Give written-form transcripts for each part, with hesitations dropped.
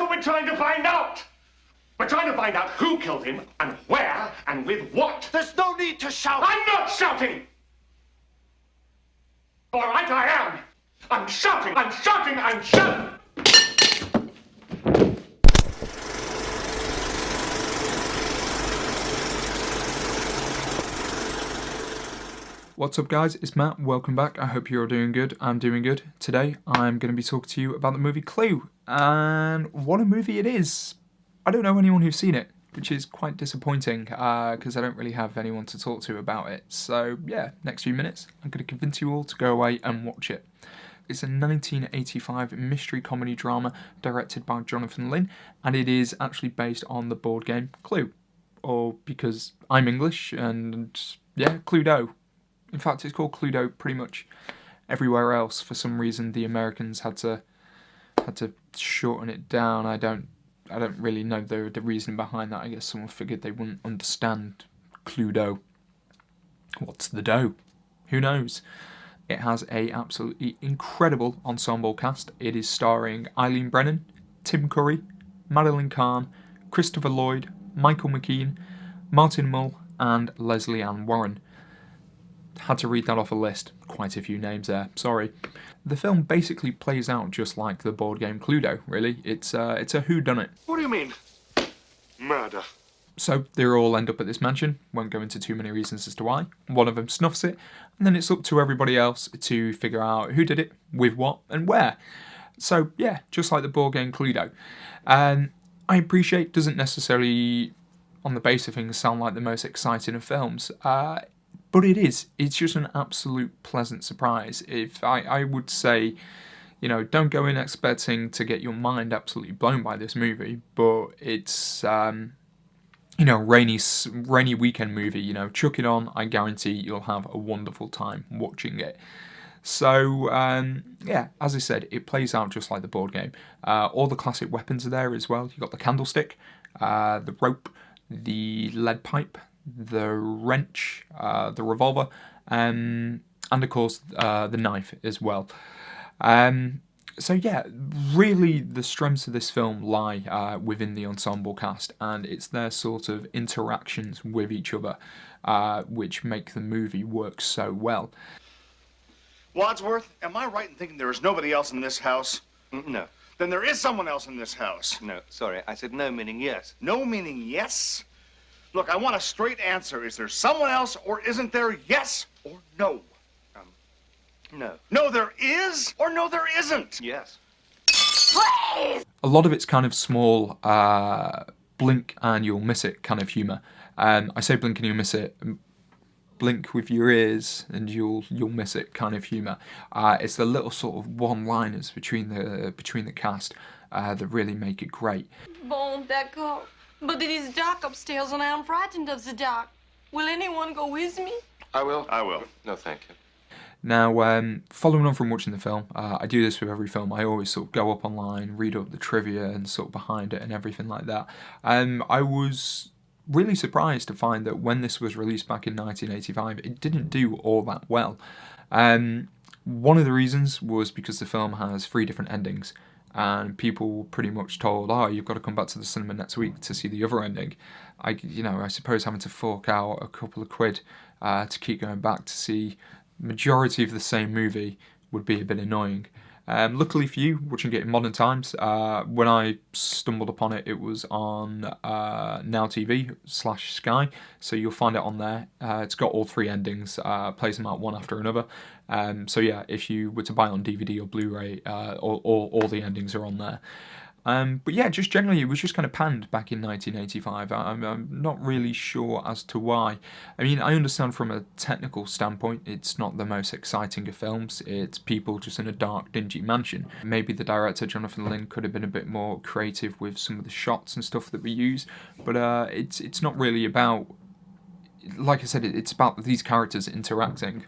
what we're trying to find out. We're trying to find out who killed him, and where, and with what. There's no need to shout. I'm not shouting! All right, I am. I'm shouting, I'm shouting, I'm shouting! What's up guys, it's Matt, welcome back, I hope you're all doing good, I'm doing good. Today I'm going to be talking to you about the movie Clue, and what a movie it is. I don't know anyone who's seen it, which is quite disappointing, because I don't really have anyone to talk to about it. So yeah, next few minutes I'm going to convince you all to go away and watch it. It's a 1985 mystery comedy drama directed by Jonathan Lynn, and it is actually based on the board game Clue, or because I'm English, and yeah, Cluedo. In fact, it's called Cluedo pretty much everywhere else. For some reason, the Americans had to shorten it down. I don't really know the reason behind that. I guess someone figured they wouldn't understand Cluedo. What's the dough? Who knows? It has a absolutely incredible ensemble cast. It is starring Eileen Brennan, Tim Curry, Madeline Kahn, Christopher Lloyd, Michael McKean, Martin Mull, and Leslie Ann Warren. Had to read that off a list. Quite a few names there, sorry. The film basically plays out just like the board game Cluedo, really. It's a whodunit. What do you mean? Murder. So they all end up at this mansion. Won't go into too many reasons as to why. One of them snuffs it, and then it's up to everybody else to figure out who did it, with what, and where. So yeah, just like the board game Cluedo. I appreciate doesn't necessarily, on the base of things, sound like the most exciting of films. But it is. It's just an absolute pleasant surprise. If I would say, you know, don't go in expecting to get your mind absolutely blown by this movie, but it's, you know, rainy weekend movie, you know, chuck it on, I guarantee you'll have a wonderful time watching it. So, yeah, as I said, it plays out just like the board game. All the classic weapons are there as well. You've got the candlestick, the rope, the lead pipe, the wrench, the revolver, and of course the knife as well. So yeah, really the strengths of this film lie within the ensemble cast, and it's their sort of interactions with each other which make the movie work so well. Wadsworth, am I right in thinking there is nobody else in this house? No. Then there is someone else in this house. No, sorry, I said no meaning yes. No meaning yes? Look, I want a straight answer. Is there someone else, or isn't there? Yes or no? No. No, there is, or no, there isn't? Yes. Please! A lot of it's kind of small, blink and you'll miss it kind of humour. I say blink and you'll miss it, blink with your ears and you'll miss it kind of humour. It's the little sort of one-liners between the cast that really make it great. Bon, d'accord. But it is dark upstairs and I am frightened of the dark. Will anyone go with me? I will. I will. No, thank you. Now, following on from watching the film, I do this with every film. I always sort of go up online, read up the trivia and sort of behind it and everything like that. I was really surprised to find that when this was released back in 1985, it didn't do all that well. One of the reasons was because the film has 3 different endings. And people were pretty much told, oh, you've got to come back to the cinema next week to see the other ending. I suppose having to fork out a couple of quid to keep going back to see majority of the same movie would be a bit annoying. Luckily for you, watching it in modern times, when I stumbled upon it, it was on Now TV/Sky, so you'll find it on there. It's got all 3 endings, plays them out one after another. So yeah, if you were to buy it on DVD or Blu-ray, all the endings are on there. But yeah, just generally, it was just kind of panned back in 1985. I'm not really sure as to why. I mean, I understand from a technical standpoint, it's not the most exciting of films. It's people just in a dark, dingy mansion. Maybe the director, Jonathan Lynn, could have been a bit more creative with some of the shots and stuff that we use. But it's not really about, like I said, it's about these characters interacting.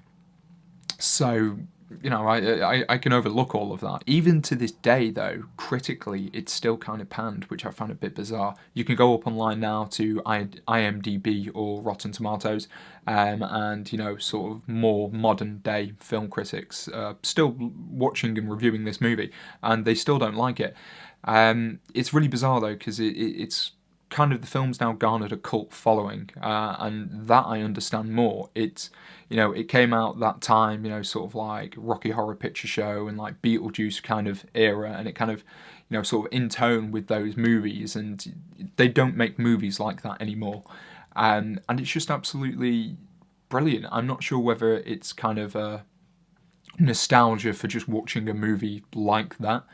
So, you know, I can overlook all of that. Even to this day, though, critically, it's still kind of panned, which I found a bit bizarre. You can go up online now to IMDb or Rotten Tomatoes, and, you know, sort of more modern-day film critics still watching and reviewing this movie, and they still don't like it. It's really bizarre though, because it's kind of, the film's now garnered a cult following, and that I understand more. It's, you know, it came out that time, you know, sort of like Rocky Horror Picture Show and like Beetlejuice kind of era, and it kind of, you know, sort of in tone with those movies, and they don't make movies like that anymore. And it's just absolutely brilliant. I'm not sure whether it's kind of a nostalgia for just watching a movie like that.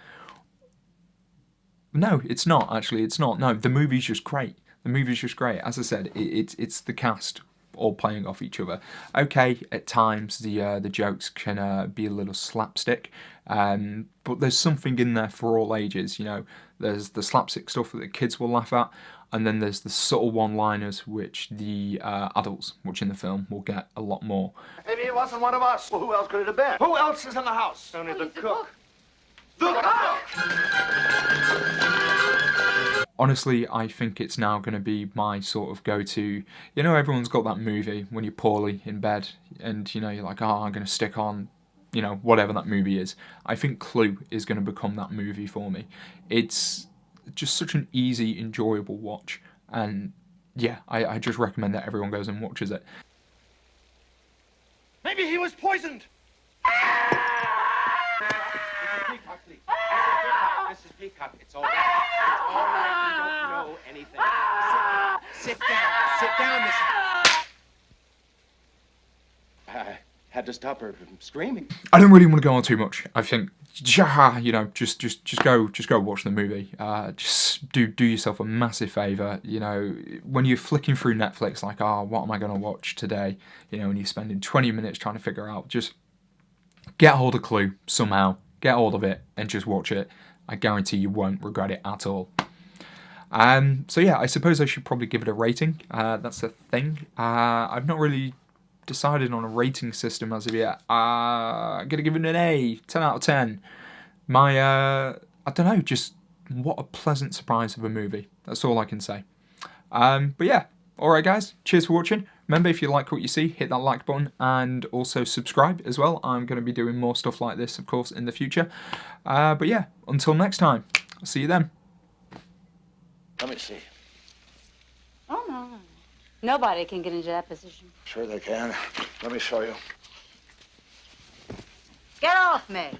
No, it's not, actually. It's not. No, the movie's just great. The movie's just great. As I said, it's the cast all playing off each other. Okay, at times the jokes can be a little slapstick, but there's something in there for all ages. You know, there's the slapstick stuff that the kids will laugh at, and then there's the subtle one-liners which the adults watching the film will get a lot more. Maybe it wasn't one of us. Well, who else could it have been? Who else is in the house? Only the cook. The cook! Honestly, I think it's now going to be my sort of go-to. You know, everyone's got that movie when you're poorly in bed and, you know, you're like, oh, I'm going to stick on, you know, whatever that movie is. I think Clue is going to become that movie for me. It's just such an easy, enjoyable watch. And yeah, I just recommend that everyone goes and watches it. Maybe he was poisoned. Mrs. Peacock, it's all right. It's all right. You don't know anything. Sit down. Sit down, Mrs. I had to stop her from screaming. I don't really want to go on too much. I think, you know, just go watch the movie. Just do yourself a massive favour. You know, when you're flicking through Netflix, like, oh, what am I going to watch today? You know, and you're spending 20 minutes trying to figure out, just get hold of Clue somehow. Get hold of it and just watch it. I guarantee you won't regret it at all. So yeah, I suppose I should probably give it a rating. That's the thing. I've not really decided on a rating system as of yet. I'm going to give it an A, 10 out of 10. I don't know, just what a pleasant surprise of a movie. That's all I can say. But yeah, alright guys, cheers for watching. Remember, if you like what you see, hit that like button and also subscribe as well. I'm going to be doing more stuff like this, of course, in the future. But yeah, until next time, I'll see you then. Let me see. Oh, no. Nobody can get into that position. Sure they can. Let me show you. Get off me.